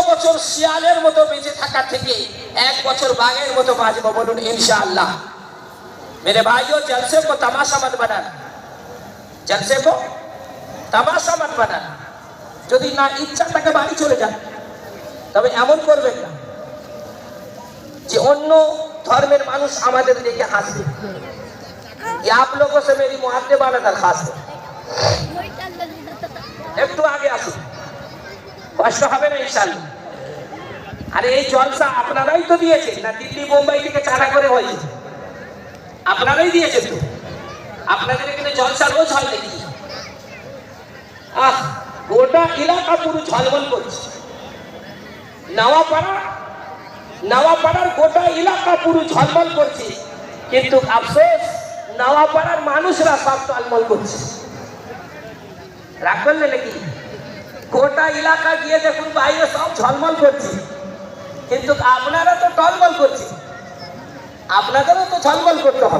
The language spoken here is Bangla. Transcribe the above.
বছর শিয়ালের মতো বেঁচে থাকা থেকে 1 বছর বাঘের মতো বাঁচবো, বলুন ইনশাআল্লাহ। मेरे भाइयों, जलसे को तमाशा मत बनाना, जलसे को तमाशा मत बनाना। যদি না ইচ্ছা থাকে বাড়ি চলে যান, তবে এমন করবেন না যে অন্য ধর্মের মানুষ আমাদের দেখে হাসবে। ये आप लोगों से मेरी मुहाब्बत वाला दरखास्त है, একটু আগে আসুন, কষ্ট হবে না ইনশাআল্লাহ। আরে এই জলসা আপনারাই তো দিয়েছেন না, দিল্লি বোম্বাই থেকে চাঁদা করে হয়েছে, আপনারাই দিয়েছেন তো। আপনাদের এখানে জলসা রোজ হয় নাকি? গোটা এলাকা পুরো ঝলমল করছে। নওয়াপাড়ার গোটা এলাকা পুরো ঝলমল করছে, কিন্তু আফসোস নওয়াপাড়ার মানুষরা সব টলমল করছে। রাগ করলে নাকি? গোটা এলাকা গিয়ে দেখুন বাইরে সব ঝলমল করছে, কিন্তু আপনারা তো টলমল করছে। আপনাদেরও তো ঝলমল করতে হবে।